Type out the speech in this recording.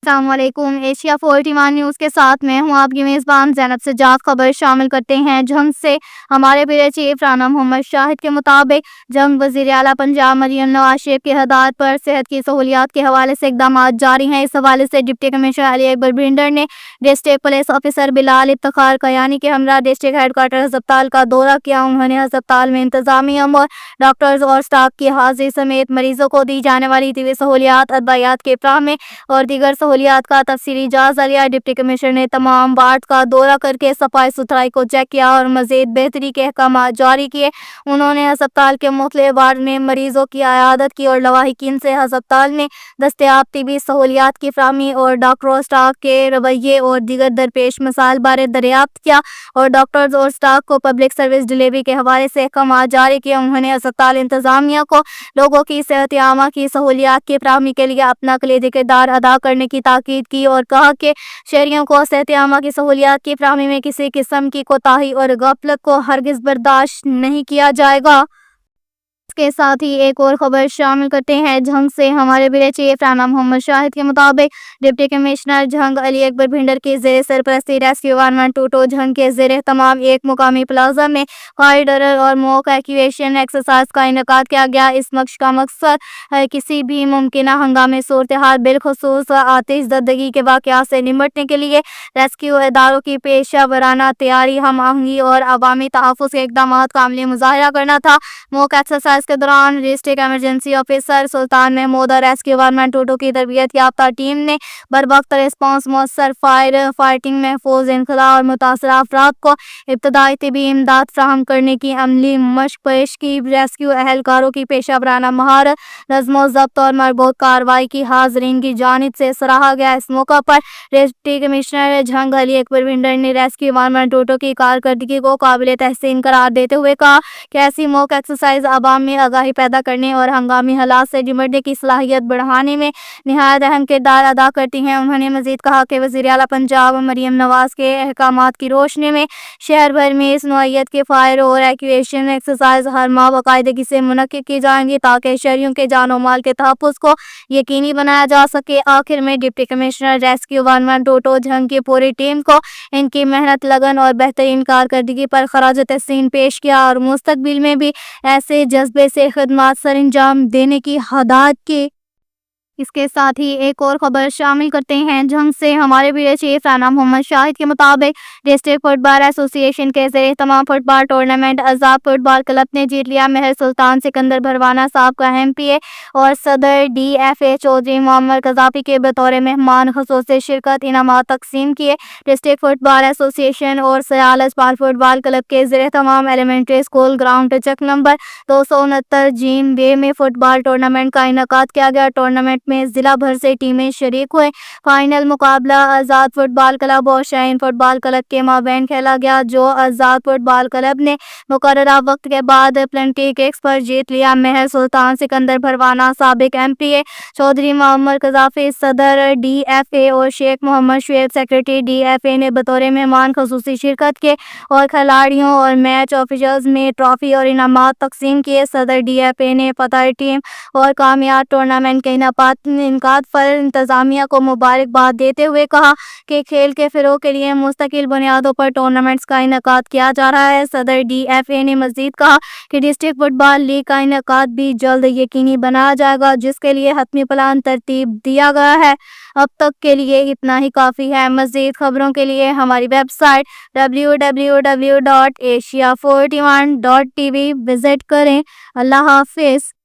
السلام علیکم۔ Asia 41 news کے ساتھ میں ہوں آپ کی میزبان زینب سجاد۔ خبر شامل کرتے ہیں جنگ سے۔ ہمارے بیورو چیف رانا محمد شاہد کے مطابق جنگ وزیر اعلیٰ پنجاب مریم نواز شریف کی ہدایت پر صحت کی سہولیات کے حوالے سے اقدامات جاری ہیں۔ اس حوالے سے ڈپٹی کمشنر علی اکبر بھنڈر نے ڈسٹرکٹ پولیس آفیسر بلال افتخار کیانی کے ہمراہ ڈسٹرکٹ ہیڈ کوارٹر ہسپتال کا دورہ کیا۔ انہوں نے ہسپتال میں انتظامیہ اور ڈاکٹرز اور اسٹاف کی حاضری سمیت مریضوں کو دی جانے والی طبی سہولیات، ادویات کی فراہمی اور دیگر سہولیات کا تفصیلی جائزہ لیا۔ ڈپٹی کمشنر نے تمام وارڈ کا دورہ کر کے صفائی ستھرائی کو چیک کیا اور مزید بہتری کے احکامات جاری کیے۔ انہوں نے ہسپتال کے مختلف وارڈ میں مریضوں کی عیادت کی اور لواحقین سے ہسپتال میں دستیاب طبی سہولیات کی فراہمی اور ڈاکٹروں اسٹاف کے رویے اور دیگر درپیش مسائل بارے دریافت کیا اور ڈاکٹرز اور اسٹاف کو پبلک سروس ڈلیوری کے حوالے سے احکامات جاری کیے۔ انہوں نے ہسپتال انتظامیہ کو لوگوں کی صحت عامہ کی سہولیات کی فراہمی کے لیے اپنا کلیدی کردار ادا کرنے کی تاکید کی اور کہا کہ شہریوں کو صحت عامہ کی سہولیات کی فراہمی میں کسی قسم کی کوتاہی اور غفلت کو ہرگز برداشت نہیں کیا جائے گا۔ اس کے ساتھ ہی ایک اور خبر شامل کرتے ہیں جنگ سے۔ ہمارے بیورو چیف رانا محمد شاہد کے مطابق ڈپٹی کمشنر جنگ علی اکبر بھنڈر کی زیر سرپرستی ریسکیو 112 جنگ کے زیر اہتمام ایک مقامی پلازا میں فائر ڈرل اور موک ایویکویشن ایکسرسائز کا انعقاد کیا گیا۔ اس مشق کا مقصد ہے کسی بھی ممکنہ ہنگامی صورتحال بالخصوص آتش زدگی کے واقعات سے نمٹنے کے لیے ریسکیو اداروں کی پیشہ ورانہ تیاری، ہم آہنگی اور عوامی تحفظ کے اقدامات کا عملی مظاہرہ کرنا تھا۔ موک ایکسرسائز کے دوران ڈسٹرکٹ ایمرجنسی آفیسر سلطان محمود اور ریسکیو 112 کی تربیت یافتہ ٹیم نے بروقت رسپانس، مؤثر فائر فائٹنگ، محفوظ انخلاء اور متاثرہ افراد کو ابتدائی طبی امداد فراہم کرنے کی عملی مشق پیش کی۔ ریسکیو اہلکاروں کی پیشہ ورانہ مہارت، نظم و ضبط اور مربوط کارروائی کی حاضرین کی جانب سے سراہا گیا۔ اس موقع پر ڈپٹی کمشنر جنگ علی اکبر بھنڈر نے ریسکیو 112 کی کارکردگی کو قابل تحسین قرار دیتے ہوئے کہا کہ ایسی موک ایکسرسائز عوام میں آگاہی پیدا کرنے اور ہنگامی حالات سے نمٹنے کی صلاحیت بڑھانے میں نہایت اہم کردار ادا کرتی ہیں۔ انہوں نے مزید کہا کہ وزیر اعلیٰ پنجاب مریم نواز کے احکامات کی روشنی میں شہر بھر میں اس نوعیت کے فائر اور ایویکویشن ایکسرسائز ہر ماہ باقاعدگی سے منعقد کی جائیں گی تاکہ شہریوں کے جان و مال کے تحفظ کو یقینی بنایا جا سکے۔ آخر میں ڈپٹی کمشنر ریسکیو 112 جنگ کی پوری ٹیم کو ان کی محنت، لگن اور بہترین کارکردگی پر خراج تحسین پیش کیا اور مستقبل میں بھی ایسے جذبے سے خدمات سر انجام دینے کی ہدایت کی۔ اس کے ساتھ ہی ایک اور خبر شامل کرتے ہیں جنگ سے۔ ہمارے بیورو چیف رانا محمد شاہد کے مطابق ڈسٹرکٹ فٹ بال ایسوسی ایشن کے زیر اہتمام فٹ بال ٹورنامنٹ آزاد فٹ بال کلب نے جیت لیا۔ مہر سلطان سکندر بھروانا صاحب کا ایم پی اے اور صدر D F A Chaudhry Muhammad Qaddafi کے بطور مہمان خصوصی شرکت انعامات تقسیم کیے۔ ڈسٹرکٹ فٹ بال ایسوسی ایشن اور سیال اسپال فٹ بال کلب کے زیر اہتمام ایلیمنٹری اسکول گراؤنڈ چک نمبر 269 جین وے میں فٹ بال ٹورنامنٹ کا انعقاد کیا گیا۔ ٹورنامنٹ میں ضلع بھر سے ٹیمیں شریک ہوئیں۔ فائنل مقابلہ آزاد فٹ بال کلب اور شاہین فٹ بال کلب کے مابین کھیلا گیا، جو آزاد فٹ بال کلب نے مقررہ وقت کے بعد پینلٹی ککس پر جیت لیا۔ مہر سلطان سکندر بھروانا سابق M P A, Chaudhry Muhammad Qaddafi صدر ڈی ایف اے اور Sheikh Muhammad Shoaib secretary D F A نے بطور مہمان خصوصی شرکت کے اور کھلاڑیوں اور میچ آفیشلز میں ٹرافی اور انعامات تقسیم کیے۔ صدر ڈی ایف اے نے فتح ٹیم اور کامیاب ٹورنامنٹ کے انعقاد پر انتظامیہ کو مبارکباد دیتے ہوئے کہا کہ کھیل کے فروغ کے لیے مستقل بنیادوں پر ٹورنامنٹس کا انعقاد کیا جا رہا ہے۔ صدر ڈی ایف اے نے مزید کہا کہ ڈسٹرکٹ فٹ بال لیگ کا انعقاد بھی جلد یقینی بنایا جائے گا، جس کے لیے حتمی پلان ترتیب دیا گیا ہے۔ اب تک کے لیے اتنا ہی کافی ہے۔ مزید خبروں کے لیے ہماری ویب سائٹ www.asia41.tv وزٹ کریں۔ اللہ حافظ۔